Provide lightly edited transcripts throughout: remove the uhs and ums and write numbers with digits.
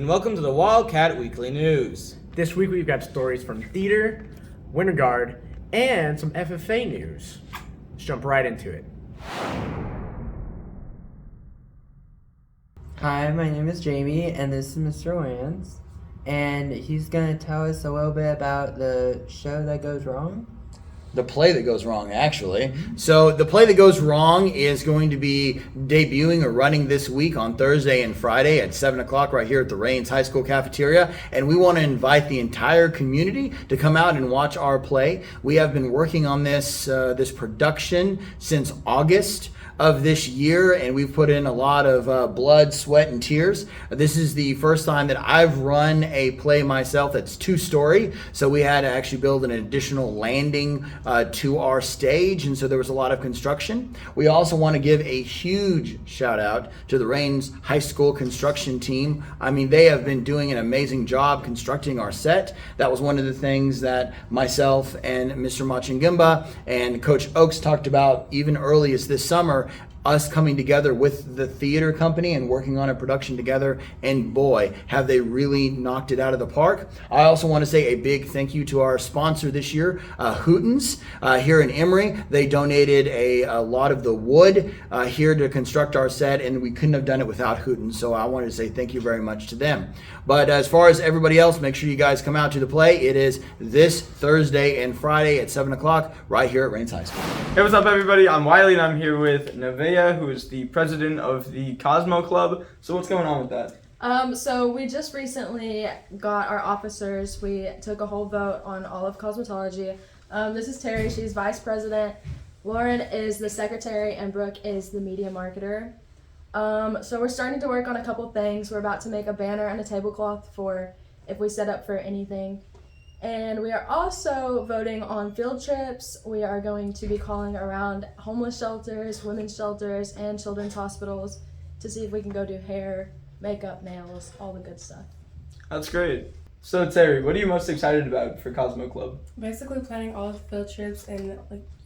and welcome to the Wildcat Weekly News. This week we've got stories from theater, Winter Guard, and some FFA news. Let's jump right into it. Hi, my name is Jamie, and this is Mr. Wans, and he's going to tell us a little bit about the show that goes wrong. The play that goes wrong, actually. So the play that goes wrong is going to be debuting or running this week on Thursday and Friday at 7 o'clock right here at the Rains High School cafeteria. And we want to invite the entire community to come out and watch our play. We have been working on this production since August of this year, and we've put in a lot of blood, sweat, and tears. This is the first time that I've run a play myself that's two-story, so we had to actually build an additional landing to our stage, and so there was a lot of construction. We also want to give a huge shout out to the Rains High School construction team. I mean, they have been doing an amazing job constructing our set. That was one of the things that myself and Mr. Machingimba and Coach Oakes talked about even early as this summer, us coming together with the theater company and working on a production together, and boy, have they really knocked it out of the park. I also want to say a big thank you to our sponsor this year, Hootens, here in Emory. They donated a lot of the wood here to construct our set, and we couldn't have done it without Hootens, so I wanted to say thank you very much to them. But as far as everybody else, make sure you guys come out to the play. It is this Thursday and Friday at 7 o'clock right here at Rains High School. Hey, what's up, everybody? I'm Wiley, and I'm here with Nevaeh, who is the president of the Cosmo Club. So what's going on with that? So we just recently got our officers. We took a whole vote on all of cosmetology. This is Terry. She's vice president. Lauren is the secretary, and Brooke is the media marketer. So we're starting to work on a couple things. We're about to make a banner and a tablecloth for if we set up for anything. And we are also voting on field trips. We are going to be calling around homeless shelters, women's shelters, and children's hospitals to see if we can go do hair, makeup, nails, all the good stuff. That's great. So Terry, what are you most excited about for Cosmo Club? Basically planning all the field trips and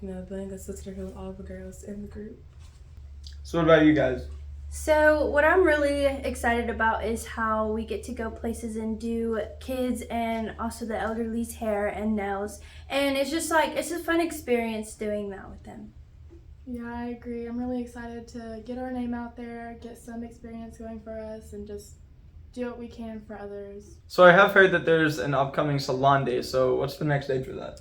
building a sisterhood with all the girls in the group. So what about you guys? So what I'm really excited about is how we get to go places and do kids and also the elderly's hair and nails. And it's just it's a fun experience doing that with them. Yeah, I agree. I'm really excited to get our name out there, get some experience going for us, and just do what we can for others. So I have heard that there's an upcoming salon day. So what's the next date for that?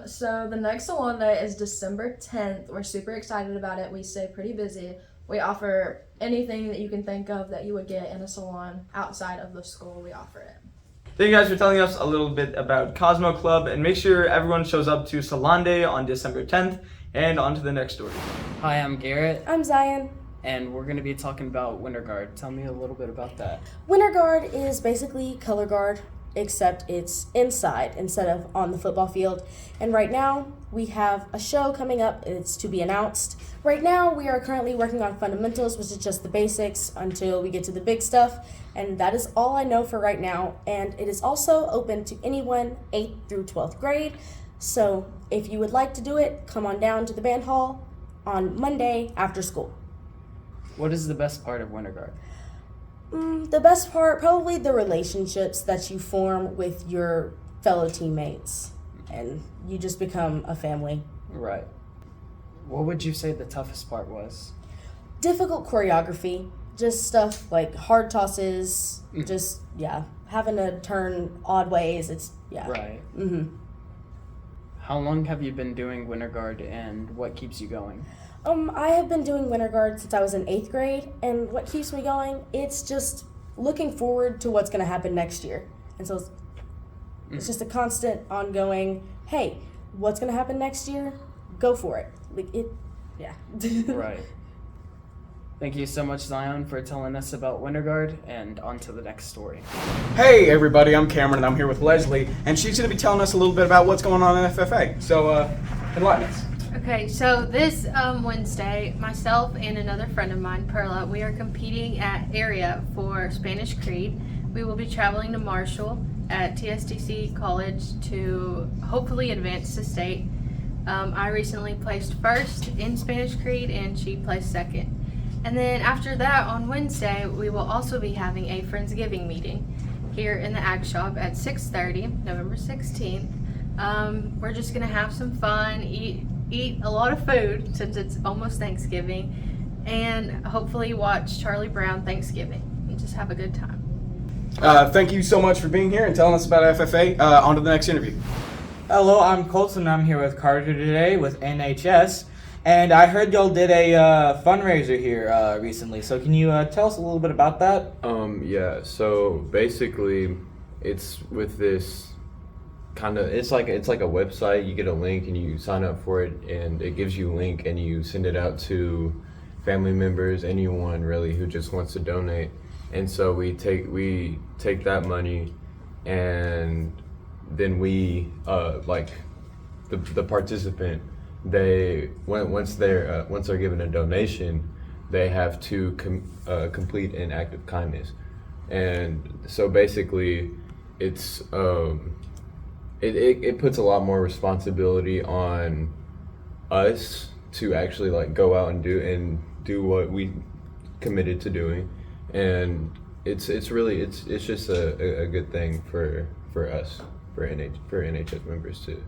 So the next salon day is December 10th. We're super excited about it. We stay pretty busy. We offer anything that you can think of that you would get in a salon outside of the school. We offer it. Thank you guys for telling us a little bit about Cosmo Club, and make sure everyone shows up to Salon Day on December 10th. And on to the next story. Hi, I'm Garrett, I'm Zion. and we're going to be talking about Winter Guard. Tell me a little bit about that. Winter Guard is basically color guard, except it's inside instead of on the football field. And right now, we have a show coming up. It's to be announced. Right now, we are currently working on fundamentals, which is just the basics until we get to the big stuff. And that is all I know for right now. And it is also open to anyone 8th through 12th grade. So if you would like to do it, come on down to the band hall on Monday after school. What is the best part of Winter Guard? The best part, probably the relationships that you form with your fellow teammates, and you just become a family. Right. What would you say the toughest part was? Difficult choreography, just stuff like hard tosses, having to turn odd ways. Right. Mm-hmm. How long have you been doing Winter Guard, and what keeps you going? I have been doing Winter Guard since I was in 8th grade, and what keeps me going, it's just looking forward to what's going to happen next year. And so it's just a constant ongoing, hey, what's going to happen next year? Go for it. Right. Thank you so much, Zion, for telling us about Winter Guard, and on to the next story. Hey everybody, I'm Cameron and I'm here with Leslie, and she's going to be telling us a little bit about what's going on in FFA. So, enlighten us. Okay, so this Wednesday, myself and another friend of mine, Perla, we are competing at Area for Spanish Creed. We will be traveling to Marshall at TSTC College to hopefully advance to state. I recently placed first in Spanish Creed and she placed second. And then after that, on Wednesday, we will also be having a Friendsgiving meeting here in the Ag Shop at 6:30, November 16th. We're just gonna have some fun, eat a lot of food since it's almost Thanksgiving, and hopefully watch Charlie Brown Thanksgiving and just have a good time. Thank you so much for being here and telling us about FFA. On to the next interview. Hello, I'm Colton. I'm here with Carter today with NHS. And I heard y'all did a fundraiser here recently. So can you tell us a little bit about that? Yeah, so basically it's with this kind of, it's like a website. You get a link and you sign up for it, and it gives you a link and you send it out to family members, anyone really who just wants to donate. And so we take that money, and then we like the participant, once they're given a donation, they have to complete an act of kindness. And so basically it's it puts a lot more responsibility on us to actually like go out and do what we committed to doing. And it's just a good thing for us, for NHS members to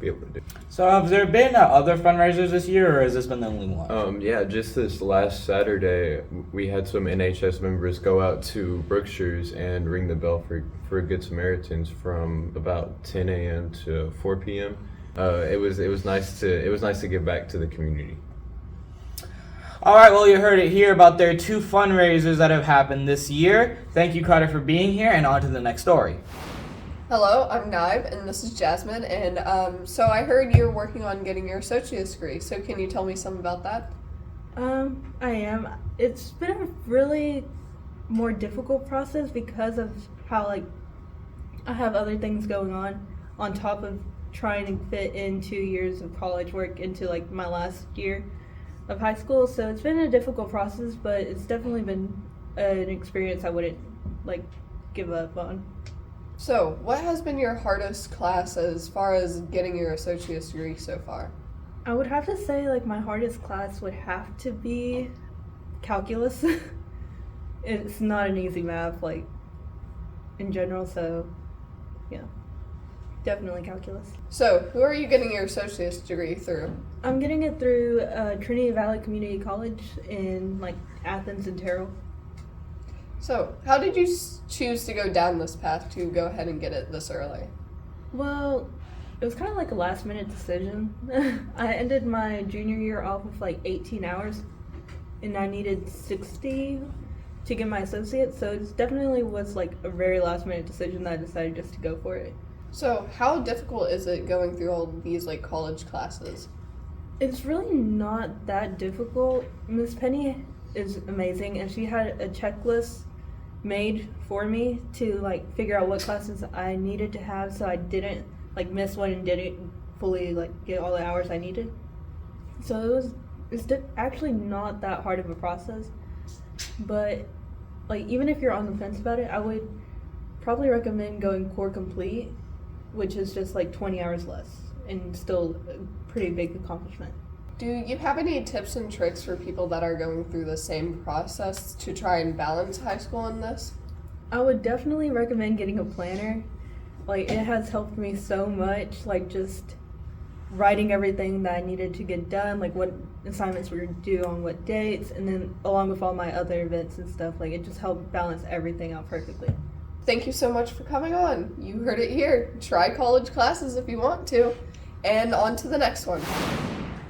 be able to do. So have there been other fundraisers this year, or has this been the only one? Yeah, just this last Saturday, we had some NHS members go out to Brookshire's and ring the bell for Good Samaritans from about 10 a.m. to 4 p.m. It was nice to give back to the community. All right, well, you heard it here about their 2 fundraisers that have happened this year. Thank you, Carter, for being here, and on to the next story. Hello, I'm Naib, and this is Jasmine, and so I heard you're working on getting your associate's degree, so can you tell me some about that? I am. It's been a really more difficult process because of how, like, I have other things going on top of trying to fit in 2 years of college work into, like, my last year of high school, so it's been a difficult process, but it's definitely been an experience I wouldn't, like, give up on. So, what has been your hardest class as far as getting your associate's degree so far? I would have to say, like, my hardest class would have to be calculus. It's not an easy math, like, in general, so, yeah. Definitely calculus. So, who are you getting your associate's degree through? I'm getting it through Trinity Valley Community College in, like, Athens and Terrell. So, how did you choose to go down this path to go ahead and get it this early? Well, it was kind of like a last-minute decision. I ended my junior year off with, like, 18 hours, and I needed 60 to get my associate, so it definitely was, like, a very last-minute decision that I decided just to go for it. So, how difficult is it going through all these, like, college classes? It's really not that difficult. Miss Penny is amazing, and she had a checklist made for me to, like, figure out what classes I needed to have so I didn't, like, miss one and didn't fully, like, get all the hours I needed. So it's actually not that hard of a process, but, like, even if you're on the fence about it, I would probably recommend going core complete, which is just like 20 hours less and still a pretty big accomplishment. Do you have any tips and tricks for people that are going through the same process to try and balance high school and this? I would definitely recommend getting a planner. Like, it has helped me so much, like, just writing everything that I needed to get done, like what assignments were due on what dates, and then along with all my other events and stuff, like, it just helped balance everything out perfectly. Thank you so much for coming on. You heard it here. Try college classes if you want to. And on to the next one.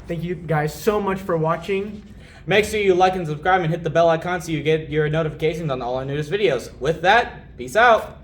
Thank you guys so much for watching. Make sure you like and subscribe and hit the bell icon so you get your notifications on all our newest videos. With that, peace out.